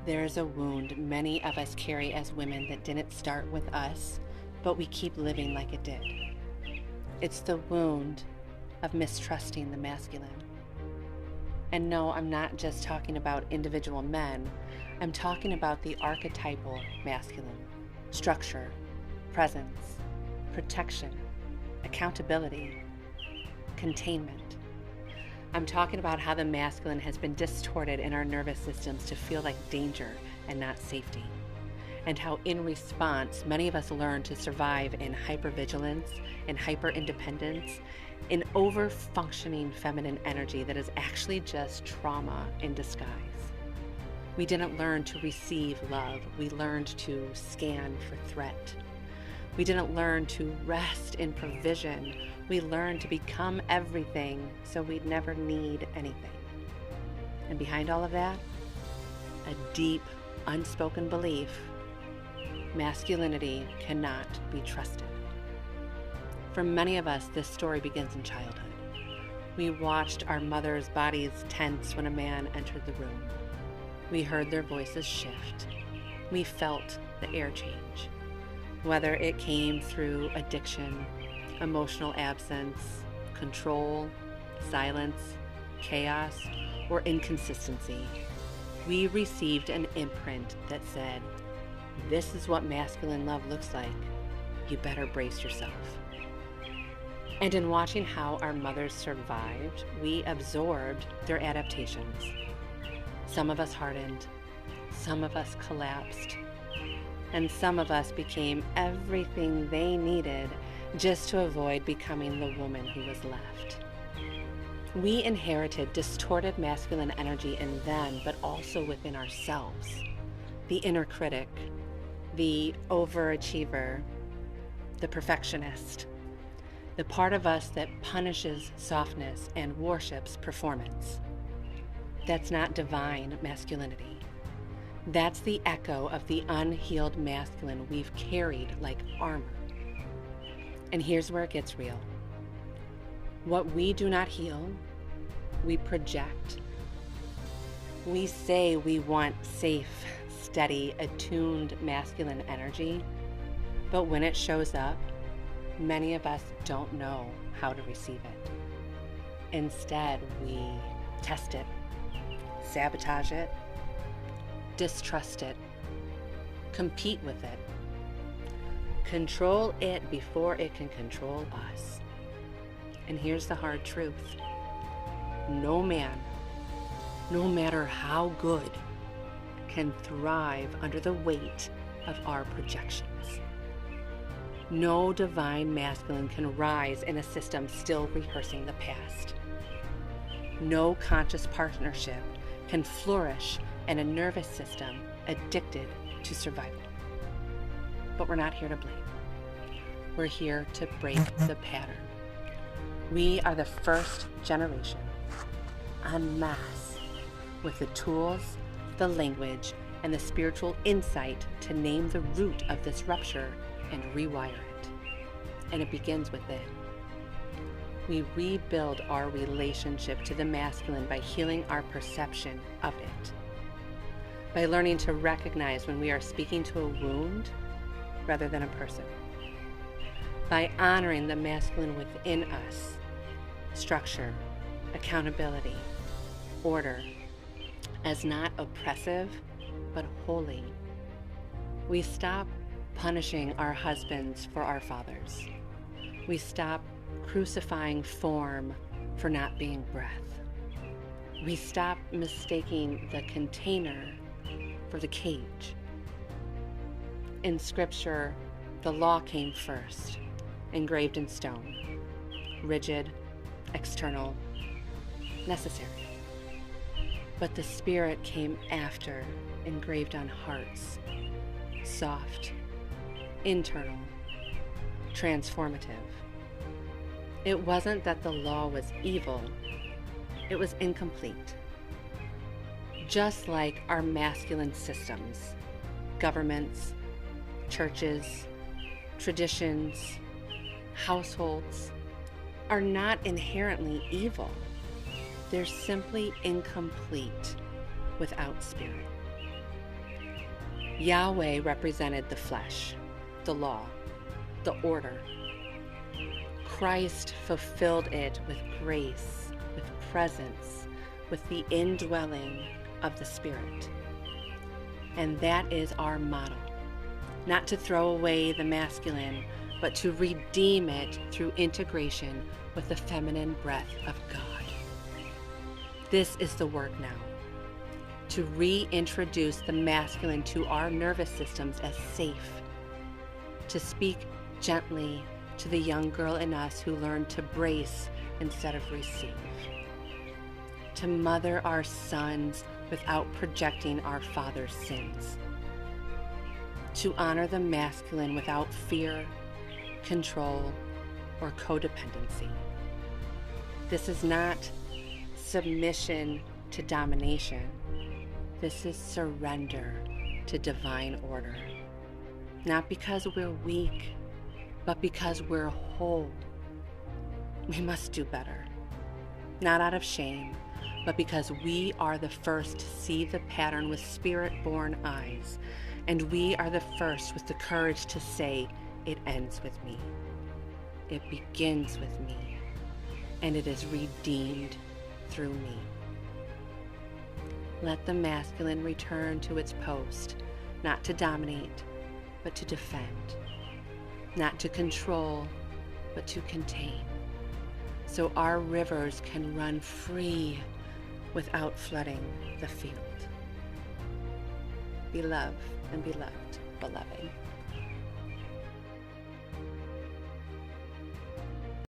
There is a wound many of us carry as women that didn't start with us, but we keep living like it did. It's the wound of mistrusting the masculine. And no, I'm not just talking about individual men. I'm talking about the archetypal masculine: structure, presence, protection, accountability, containment. I'm talking about how the masculine has been distorted in our nervous systems to feel like danger and not safety. And how in response, many of us learn to survive in hypervigilance and hyper-independence, in over-functioning feminine energy that is actually just trauma in disguise. We didn't learn to receive love. We learned to scan for threat. We didn't learn to rest in provision. We learned to become everything so we'd never need anything. And behind all of that, a deep, unspoken belief: masculinity cannot be trusted. For many of us, this story begins in childhood. We watched our mothers' bodies tense when a man entered the room. We heard their voices shift. We felt the air change. Whether it came through addiction, emotional absence, control, silence, chaos, or inconsistency, we received an imprint that said, "This is what masculine love looks like. You better brace yourself." And in watching how our mothers survived, we absorbed their adaptations. Some of us hardened, some of us collapsed, and some of us became everything they needed just to avoid becoming the woman who was left. We inherited distorted masculine energy in them, but also within ourselves. The inner critic, the overachiever, the perfectionist, the part of us that punishes softness and worships performance. That's not divine masculinity. That's the echo of the unhealed masculine we've carried like armor. And here's where it gets real. What we do not heal, we project. We say we want safe, steady, attuned masculine energy, but when it shows up, many of us don't know how to receive it. Instead, we test it, sabotage it, distrust it, compete with it, control it before it can control us. And here's the hard truth. No man, no matter how good, can thrive under the weight of our projections. No divine masculine can rise in a system still rehearsing the past. No conscious partnership can flourish in a nervous system addicted to survival. But we're not here to blame. We're here to break the pattern. We are the first generation en masse with the tools, the language, and the spiritual insight to name the root of this rupture and rewire it. And it begins within. We rebuild our relationship to the masculine by healing our perception of it, by learning to recognize when we are speaking to a wound rather than a person, by honoring the masculine within us: structure, accountability, order, as not oppressive, but holy. We stop punishing our husbands for our fathers. We stop crucifying form for not being breath. We stop mistaking the container for the cage. In Scripture, the law came first, engraved in stone, rigid, external, necessary. But the Spirit came after, engraved on hearts, soft, internal, transformative. It wasn't that the law was evil, it was incomplete. Just like our masculine systems, governments, churches, traditions, households are not inherently evil. They're simply incomplete without spirit. Yahweh represented the flesh, the law, the order. Christ fulfilled it with grace, with presence, with the indwelling of the Spirit. And that is our model. Not to throw away the masculine, but to redeem it through integration with the feminine breath of God. This is the work now. To reintroduce the masculine to our nervous systems as safe. To speak gently to the young girl in us who learned to brace instead of receive. To mother our sons without projecting our father's sins. To honor the masculine without fear, control, or codependency. This is not submission to domination. This is surrender to divine order. Not because we're weak, but because we're whole. We must do better. Not out of shame, but because we are the first to see the pattern with spirit-born eyes, and we are the first with the courage to say, it ends with me. It begins with me, and it is redeemed through me. Let the masculine return to its post, not to dominate, but to defend. Not to control, but to contain. So our rivers can run free without flooding the field. Be loved and be loved, beloved.